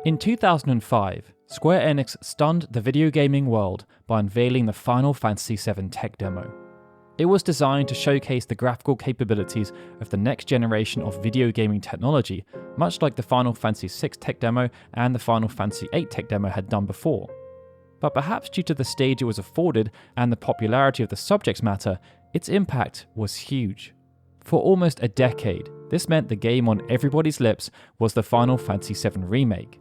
In 2005, Square Enix stunned the video gaming world by unveiling the Final Fantasy VII tech demo. It was designed to showcase the graphical capabilities of the next generation of video gaming technology, much like the Final Fantasy VI tech demo and the Final Fantasy VIII tech demo had done before. But perhaps due to the stage it was afforded and the popularity of the subject matter, its impact was huge. For almost a decade, this meant the game on everybody's lips was the Final Fantasy VII Remake.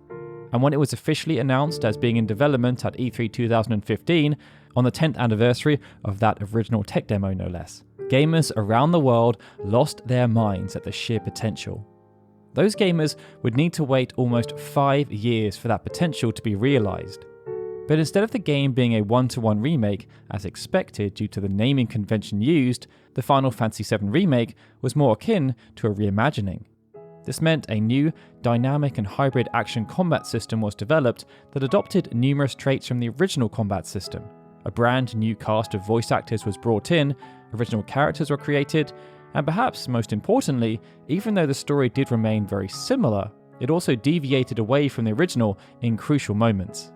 And when it was officially announced as being in development at E3 2015, on the 10th anniversary of that original tech demo no less, gamers around the world lost their minds at the sheer potential. Those gamers would need to wait almost 5 years for that potential to be realised. But instead of the game being a one-to-one remake, as expected due to the naming convention used, the Final Fantasy VII Remake was more akin to a reimagining. This meant a new, dynamic and hybrid action combat system was developed that adopted numerous traits from the original combat system. A brand new cast of voice actors was brought in, original characters were created, and perhaps most importantly, even though the story did remain very similar, it also deviated away from the original in crucial moments.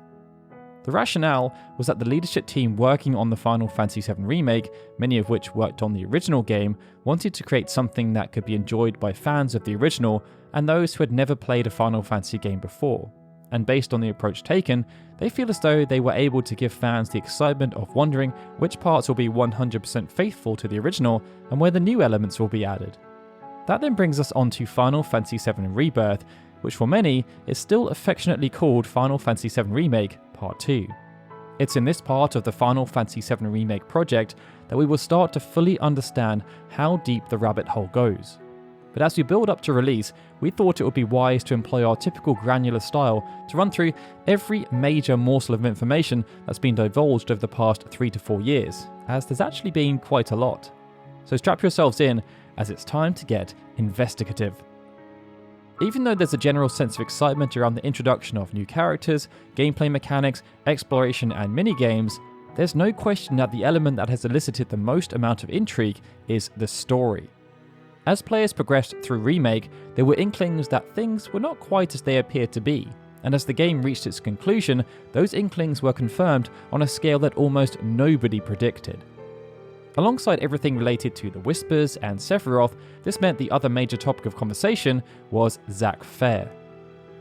The rationale was that the leadership team working on the Final Fantasy VII Remake, many of which worked on the original game, wanted to create something that could be enjoyed by fans of the original and those who had never played a Final Fantasy game before. And based on the approach taken, they feel as though they were able to give fans the excitement of wondering which parts will be 100% faithful to the original and where the new elements will be added. That then brings us on to Final Fantasy VII Rebirth, which for many is still affectionately called Final Fantasy VII Remake Part 2. It's in this part of the Final Fantasy VII Remake project that we will start to fully understand how deep the rabbit hole goes. But as we build up to release, we thought it would be wise to employ our typical granular style to run through every major morsel of information that's been divulged over the past 3 to 4 years, as there's actually been quite a lot. So strap yourselves in, as it's time to get investigative. Even though there's a general sense of excitement around the introduction of new characters, gameplay mechanics, exploration and minigames, there's no question that the element that has elicited the most amount of intrigue is the story. As players progressed through Remake, there were inklings that things were not quite as they appeared to be, and as the game reached its conclusion, those inklings were confirmed on a scale that almost nobody predicted. Alongside everything related to the Whispers and Sephiroth, this meant the other major topic of conversation was Zack Fair.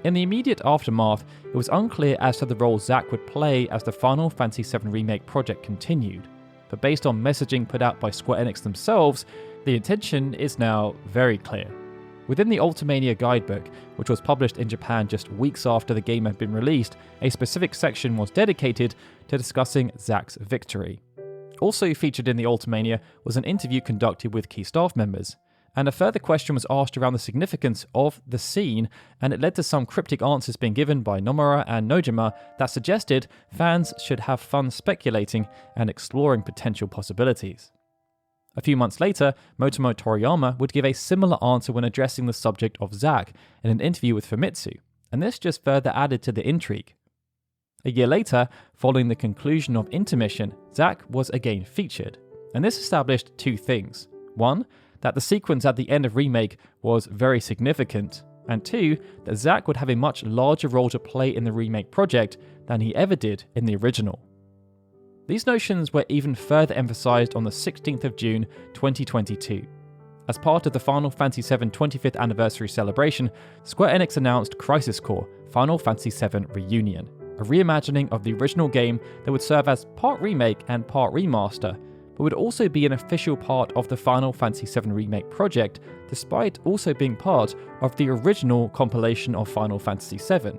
In the immediate aftermath, it was unclear as to the role Zack would play as the Final Fantasy VII Remake project continued, but based on messaging put out by Square Enix themselves, the intention is now very clear. Within the Ultimania guidebook, which was published in Japan just weeks after the game had been released, a specific section was dedicated to discussing Zack's victory. Also featured in the Ultimania was an interview conducted with key staff members, and a further question was asked around the significance of the scene, and it led to some cryptic answers being given by Nomura and Nojima that suggested fans should have fun speculating and exploring potential possibilities. A few months later, Motomo Toriyama would give a similar answer when addressing the subject of Zack in an interview with Famitsu, and this just further added to the intrigue. A year later, following the conclusion of Intermission, Zack was again featured, and this established two things. One, that the sequence at the end of Remake was very significant, and two, that Zack would have a much larger role to play in the Remake project than he ever did in the original. These notions were even further emphasised on the 16th of June 2022. As part of the Final Fantasy VII 25th anniversary celebration, Square Enix announced Crisis Core Final Fantasy VII Reunion, a reimagining of the original game that would serve as part remake and part remaster, but would also be an official part of the Final Fantasy VII Remake project, despite also being part of the original compilation of Final Fantasy VII.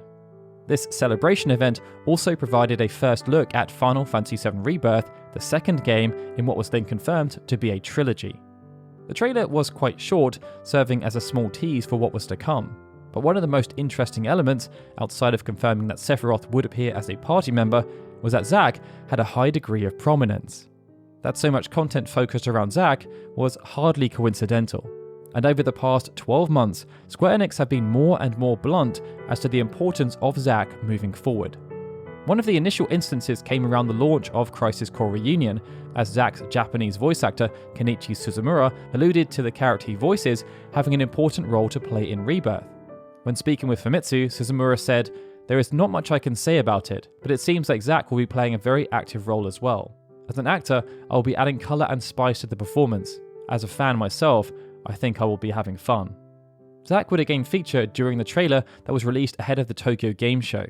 This celebration event also provided a first look at Final Fantasy VII Rebirth, the second game in what was then confirmed to be a trilogy. The trailer was quite short, serving as a small tease for what was to come. But one of the most interesting elements, outside of confirming that Sephiroth would appear as a party member, was that Zack had a high degree of prominence. That so much content focused around Zack was hardly coincidental. And over the past 12 months, Square Enix have been more and more blunt as to the importance of Zack moving forward. One of the initial instances came around the launch of Crisis Core Reunion, as Zack's Japanese voice actor, Kenichi Suzumura, alluded to the character he voices having an important role to play in Rebirth. When speaking with Famitsu, Suzumura said, there is not much I can say about it, but it seems like Zack will be playing a very active role as well. As an actor, I will be adding colour and spice to the performance. As a fan myself, I think I will be having fun. Zack would again feature during the trailer that was released ahead of the Tokyo Game Show.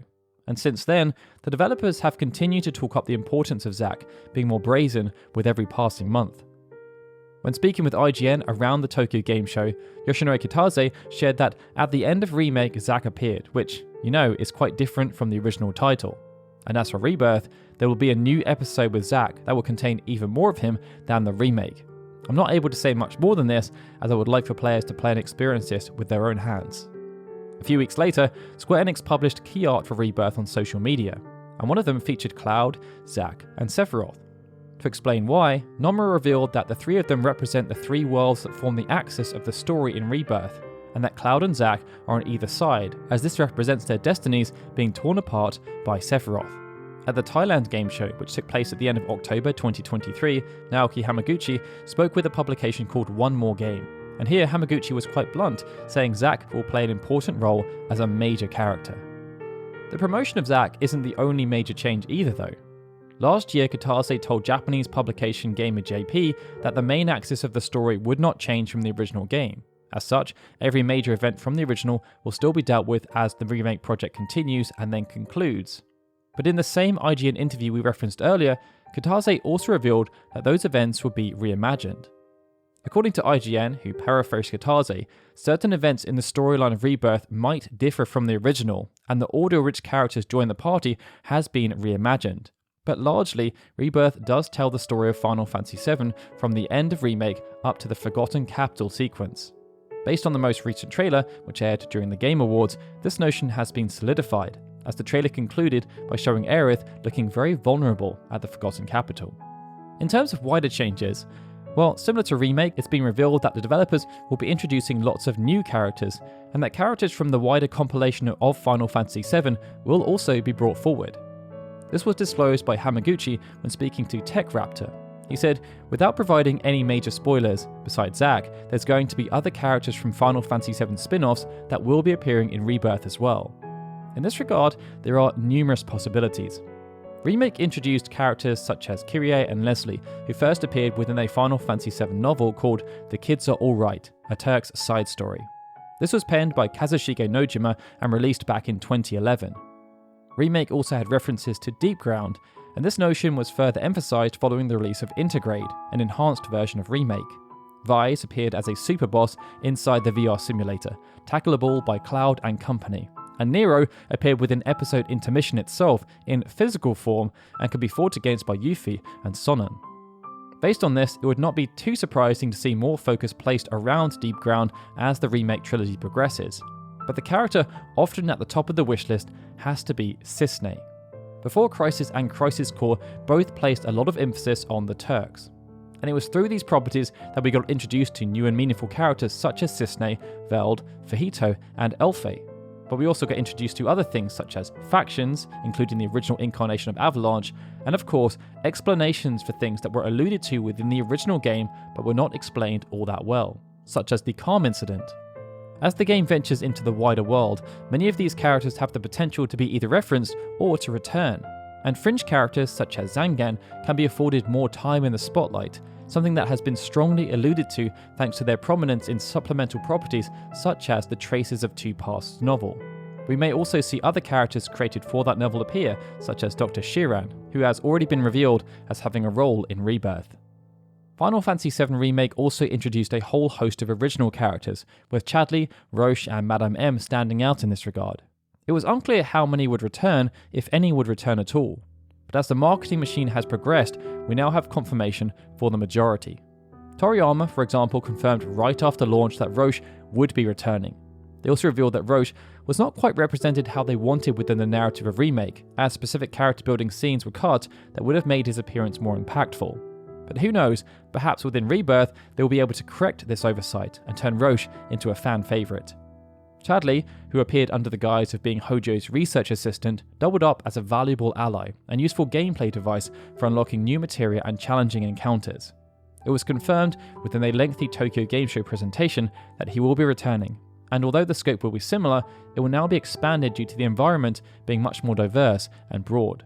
And since then, the developers have continued to talk up the importance of Zack being more brazen with every passing month. When speaking with IGN around the Tokyo Game Show, Yoshinori Kitase shared that at the end of Remake, Zack appeared, which, is quite different from the original title. And as for Rebirth, there will be a new episode with Zack that will contain even more of him than the remake. I'm not able to say much more than this, as I would like for players to play and experience this with their own hands. A few weeks later, Square Enix published key art for Rebirth on social media, and one of them featured Cloud, Zack, and Sephiroth. To explain why, Nomura revealed that the three of them represent the three worlds that form the axis of the story in Rebirth, and that Cloud and Zack are on either side, as this represents their destinies being torn apart by Sephiroth. At the Thailand game show, which took place at the end of October 2023, Naoki Hamaguchi spoke with a publication called One More Game, and here Hamaguchi was quite blunt, saying Zack will play an important role as a major character. The promotion of Zack isn't the only major change either though. Last year, Kitase told Japanese publication Gamer JP that the main axis of the story would not change from the original game. As such, every major event from the original will still be dealt with as the remake project continues and then concludes. But in the same IGN interview we referenced earlier, Kitase also revealed that those events would be reimagined. According to IGN, who paraphrased Kitase, certain events in the storyline of Rebirth might differ from the original, and the order in which characters join the party has been reimagined. But largely, Rebirth does tell the story of Final Fantasy VII from the end of Remake up to the Forgotten Capital sequence. Based on the most recent trailer, which aired during the Game Awards, this notion has been solidified, as the trailer concluded by showing Aerith looking very vulnerable at the Forgotten Capital. In terms of wider changes, well, similar to Remake, it's been revealed that the developers will be introducing lots of new characters, and that characters from the wider compilation of Final Fantasy VII will also be brought forward. This was disclosed by Hamaguchi when speaking to TechRaptor. He said, without providing any major spoilers, besides Zack, there's going to be other characters from Final Fantasy VII spin-offs that will be appearing in Rebirth as well. In this regard, there are numerous possibilities. Remake introduced characters such as Kyrie and Leslie, who first appeared within a Final Fantasy VII novel called The Kids Are Alright, a Turk's side story. This was penned by Kazushige Nojima and released back in 2011. Remake also had references to Deep Ground, and this notion was further emphasised following the release of Intergrade, an enhanced version of Remake. Vyse appeared as a super boss inside the VR simulator, tackleable by Cloud and company, and Nero appeared within episode Intermission itself in physical form and could be fought against by Yuffie and Sonnen. Based on this, it would not be too surprising to see more focus placed around Deep Ground as the Remake trilogy progresses. But the character often at the top of the wishlist has to be Cissnei. Before Crisis and Crisis Core both placed a lot of emphasis on the Turks. And it was through these properties that we got introduced to new and meaningful characters such as Cissnei, Veld, Fajito, and Elfe. But we also got introduced to other things such as factions, including the original incarnation of Avalanche, and of course, explanations for things that were alluded to within the original game but were not explained all that well, such as the Calm incident. As the game ventures into the wider world, many of these characters have the potential to be either referenced or to return, and fringe characters such as Zangan can be afforded more time in the spotlight, something that has been strongly alluded to thanks to their prominence in supplemental properties such as the Traces of Two Pasts novel. We may also see other characters created for that novel appear, such as Dr. Shiran, who has already been revealed as having a role in Rebirth. Final Fantasy VII Remake also introduced a whole host of original characters, with Chadley, Roche and Madame M standing out in this regard. It was unclear how many would return, if any would return at all. But as the marketing machine has progressed, we now have confirmation for the majority. Toriyama, for example, confirmed right after launch that Roche would be returning. They also revealed that Roche was not quite represented how they wanted within the narrative of Remake, as specific character building scenes were cut that would have made his appearance more impactful. But who knows, perhaps within Rebirth they will be able to correct this oversight and turn Roche into a fan favourite. Chadley, who appeared under the guise of being Hojo's research assistant, doubled up as a valuable ally and useful gameplay device for unlocking new materia and challenging encounters. It was confirmed within a lengthy Tokyo Game Show presentation that he will be returning, and although the scope will be similar, it will now be expanded due to the environment being much more diverse and broad.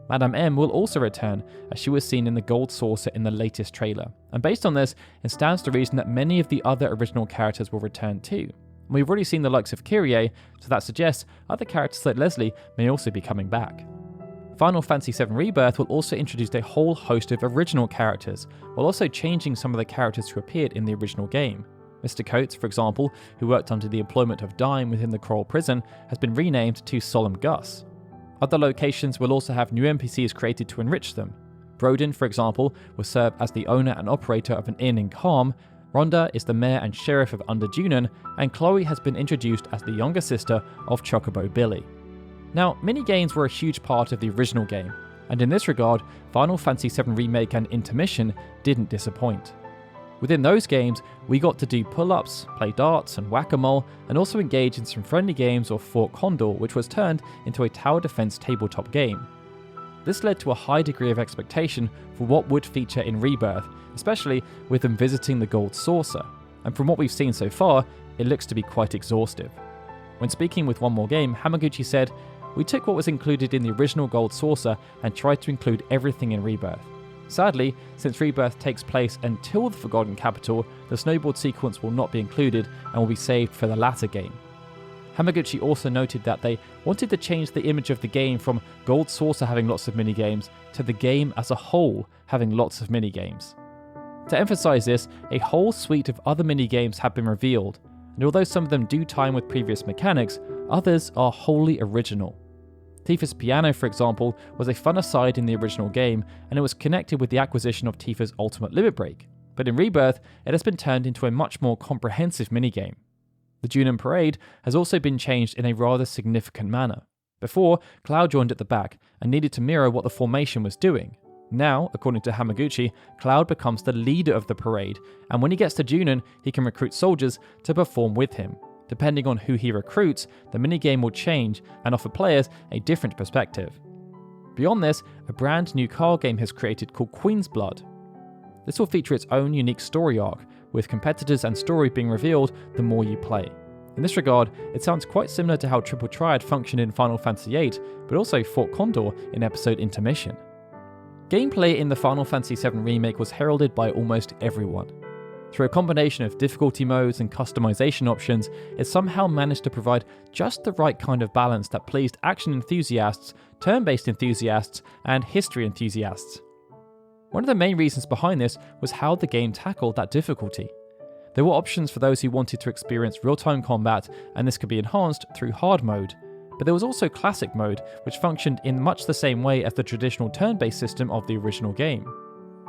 Madame M will also return, as she was seen in the Gold Saucer in the latest trailer, and based on this, it stands to reason that many of the other original characters will return too. We've already seen the likes of Kyrie, so that suggests other characters like Leslie may also be coming back. Final Fantasy VII Rebirth will also introduce a whole host of original characters, while also changing some of the characters who appeared in the original game. Mr. Coates, for example, who worked under the employment of Dime within the Coral Prison, has been renamed to Solemn Gus. Other locations will also have new NPCs created to enrich them. Broden, for example, will serve as the owner and operator of an inn in Calm, Rhonda is the mayor and sheriff of Under Junon, and Chloe has been introduced as the younger sister of Chocobo Billy. Now, minigames were a huge part of the original game, and in this regard, Final Fantasy VII Remake and Intermission didn't disappoint. Within those games, we got to do pull-ups, play darts and whack-a-mole, and also engage in some friendly games of Fort Condor, which was turned into a tower defense tabletop game. This led to a high degree of expectation for what would feature in Rebirth, especially with them visiting the Gold Saucer, and from what we've seen so far, it looks to be quite exhaustive. When speaking with One More Game, Hamaguchi said, "We took what was included in the original Gold Saucer and tried to include everything in Rebirth. Sadly, since Rebirth takes place until the Forgotten Capital, the snowboard sequence will not be included and will be saved for the latter game." Hamaguchi also noted that they wanted to change the image of the game from Gold Saucer having lots of minigames to the game as a whole having lots of minigames. To emphasize this, a whole suite of other minigames have been revealed, and although some of them do tie in with previous mechanics, others are wholly original. Tifa's piano, for example, was a fun aside in the original game, and it was connected with the acquisition of Tifa's ultimate limit break, but in Rebirth, it has been turned into a much more comprehensive minigame. The Junon Parade has also been changed in a rather significant manner. Before, Cloud joined at the back and needed to mirror what the formation was doing. Now, according to Hamaguchi, Cloud becomes the leader of the parade, and when he gets to Junon, he can recruit soldiers to perform with him. Depending on who he recruits, the minigame will change and offer players a different perspective. Beyond this, a brand new card game has created called Queen's Blood. This will feature its own unique story arc, with competitors and story being revealed the more you play. In this regard, it sounds quite similar to how Triple Triad functioned in Final Fantasy VIII, but also Fort Condor in episode Intermission. Gameplay in the Final Fantasy VII Remake was heralded by almost everyone. Through a combination of difficulty modes and customization options, it somehow managed to provide just the right kind of balance that pleased action enthusiasts, turn-based enthusiasts, and history enthusiasts. One of the main reasons behind this was how the game tackled that difficulty. There were options for those who wanted to experience real-time combat, and this could be enhanced through hard mode. But there was also classic mode, which functioned in much the same way as the traditional turn-based system of the original game.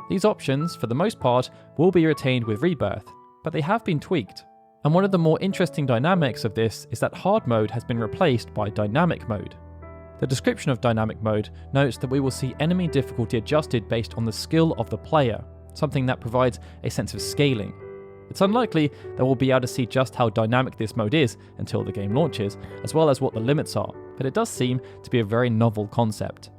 These options, for the most part, will be retained with Rebirth, but they have been tweaked. And one of the more interesting dynamics of this is that hard mode has been replaced by dynamic mode. The description of dynamic mode notes that we will see enemy difficulty adjusted based on the skill of the player, something that provides a sense of scaling. It's unlikely that we'll be able to see just how dynamic this mode is until the game launches, as well as what the limits are, but it does seem to be a very novel concept.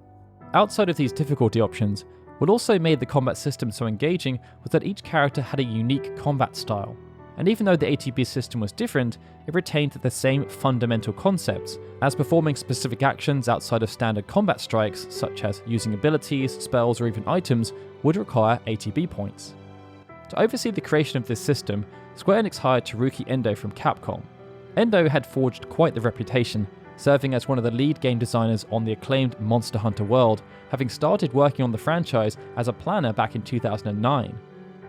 Outside of these difficulty options, what also made the combat system so engaging was that each character had a unique combat style. And even though the ATB system was different, it retained the same fundamental concepts, as performing specific actions outside of standard combat strikes, such as using abilities, spells, or even items, would require ATB points. To oversee the creation of this system, Square Enix hired Teruki Endo from Capcom. Endo had forged quite the reputation, serving as one of the lead game designers on the acclaimed Monster Hunter world, having started working on the franchise as a planner back in 2009.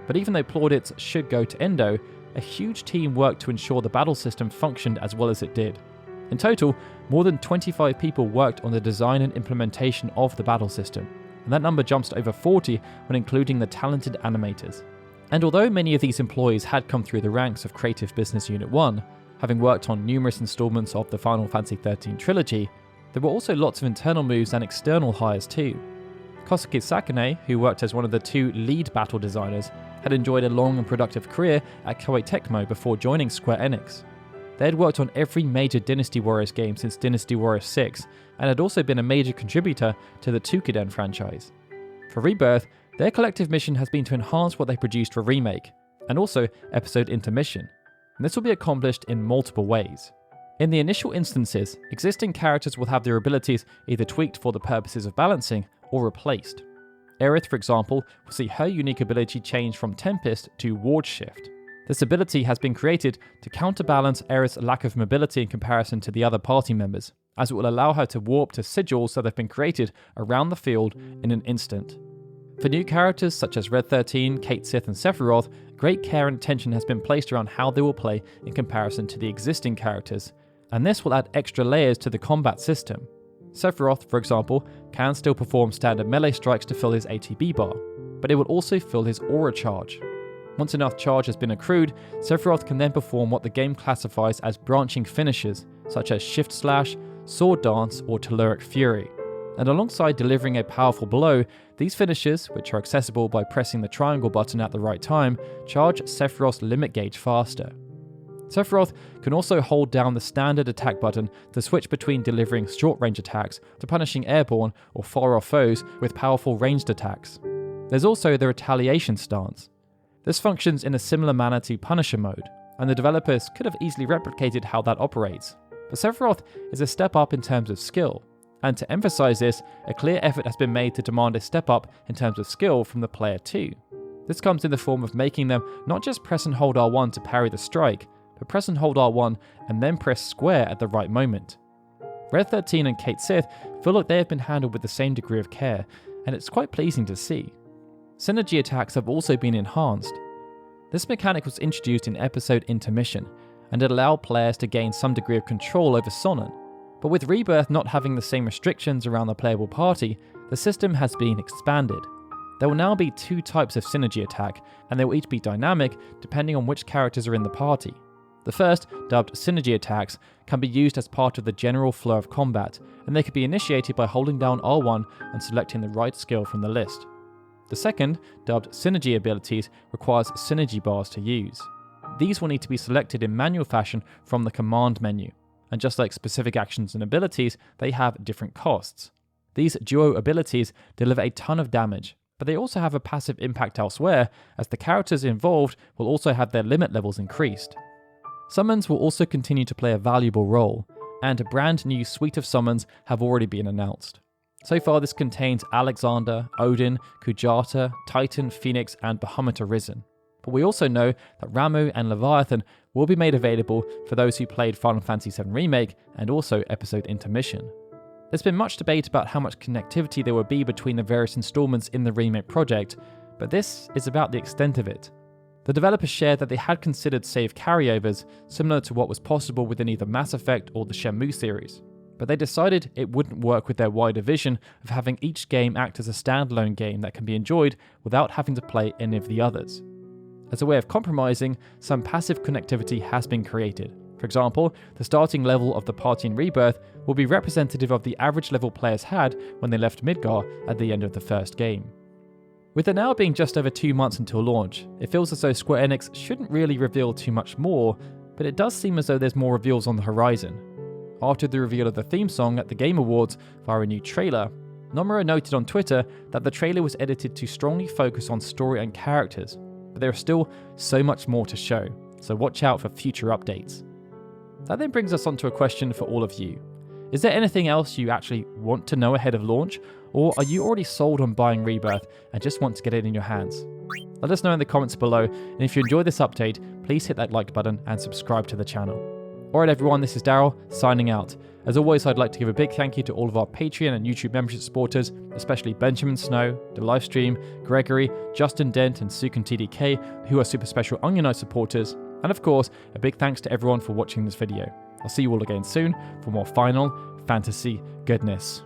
But even though plaudits should go to Endo, a huge team worked to ensure the battle system functioned as well as it did. In total, more than 25 people worked on the design and implementation of the battle system, and that number jumps to over 40 when including the talented animators. And although many of these employees had come through the ranks of Creative Business Unit 1, having worked on numerous installments of the Final Fantasy XIII trilogy, there were also lots of internal moves and external hires too. Kosuke Sakane, who worked as one of the two lead battle designers, had enjoyed a long and productive career at Koei Tecmo before joining Square Enix. They had worked on every major Dynasty Warriors game since Dynasty Warriors 6, and had also been a major contributor to the Toukiden franchise. For Rebirth, their collective mission has been to enhance what they produced for Remake, and also episode Intermission. and this will be accomplished in multiple ways. In the initial instances, existing characters will have their abilities either tweaked for the purposes of balancing or replaced. Aerith, for example, will see her unique ability change from Tempest to Ward Shift. This ability has been created to counterbalance Aerith's lack of mobility in comparison to the other party members, as it will allow her to warp to sigils that have been created around the field in an instant. For new characters such as Red 13, Cait Sith and Sephiroth, great care and attention has been placed around how they will play in comparison to the existing characters, and this will add extra layers to the combat system. Sephiroth, for example, can still perform standard melee strikes to fill his ATB bar, but it will also fill his aura charge. Once enough charge has been accrued, Sephiroth can then perform what the game classifies as branching finishes, such as Shift Slash, Sword Dance, or Telluric Fury. And alongside delivering a powerful blow, these finishes, which are accessible by pressing the triangle button at the right time, charge Sephiroth's limit gauge faster. Sephiroth can also hold down the standard attack button to switch between delivering short-range attacks to punishing airborne or far-off foes with powerful ranged attacks. There's also the retaliation stance. This functions in a similar manner to Punisher mode, and the developers could have easily replicated how that operates. But Sephiroth is a step up in terms of skill, and to emphasize this, a clear effort has been made to demand a step up in terms of skill from the player too. This comes in the form of making them not just press and hold R1 to parry the strike, but press and hold R1 and then press square at the right moment. Red 13 and Cait Sith feel like they have been handled with the same degree of care, and it's quite pleasing to see. Synergy attacks have also been enhanced. This mechanic was introduced in episode Intermission, and it allowed players to gain some degree of control over Sonnen. But with Rebirth not having the same restrictions around the playable party, the system has been expanded. There will now be 2 types of synergy attack, and they will each be dynamic depending on which characters are in the party. The first, dubbed synergy attacks, can be used as part of the general flow of combat, and they can be initiated by holding down R1 and selecting the right skill from the list. The second, dubbed synergy abilities, requires synergy bars to use. These will need to be selected in manual fashion from the command menu, and just like specific actions and abilities, they have different costs. These duo abilities deliver a ton of damage, but they also have a passive impact elsewhere, as the characters involved will also have their limit levels increased. Summons will also continue to play a valuable role, and a brand new suite of summons have already been announced. So far this contains Alexander, Odin, Kujata, Titan, Phoenix and Bahamut Arisen. But we also know that Ramuh and Leviathan will be made available for those who played Final Fantasy VII Remake and also episode Intermission. There's been much debate about how much connectivity there will be between the various installments in the Remake project, but this is about the extent of it. The developers shared that they had considered save carryovers, similar to what was possible within either Mass Effect or the Shenmue series, but they decided it wouldn't work with their wider vision of having each game act as a standalone game that can be enjoyed without having to play any of the others. As a way of compromising, some passive connectivity has been created. For example, the starting level of the party in Rebirth will be representative of the average level players had when they left Midgar at the end of the first game. With it now being just over 2 months until launch, it feels as though Square Enix shouldn't really reveal too much more, but it does seem as though there's more reveals on the horizon. After the reveal of the theme song at the Game Awards via a new trailer, Nomura noted on Twitter that the trailer was edited to strongly focus on story and characters, but there is still so much more to show, so watch out for future updates. That then brings us on to a question for all of you. Is there anything else you actually want to know ahead of launch, or are you already sold on buying Rebirth and just want to get it in your hands? Let us know in the comments below, and if you enjoyed this update, please hit that like button and subscribe to the channel. Alright everyone, this is Daryl, signing out. As always, I'd like to give a big thank you to all of our Patreon and YouTube membership supporters, especially Benjamin Snow, The Livestream, Gregory, Justin Dent and Sukin TDK, who are super special Onion Knight supporters, and of course, a big thanks to everyone for watching this video. I'll see you all again soon for more Final Fantasy goodness.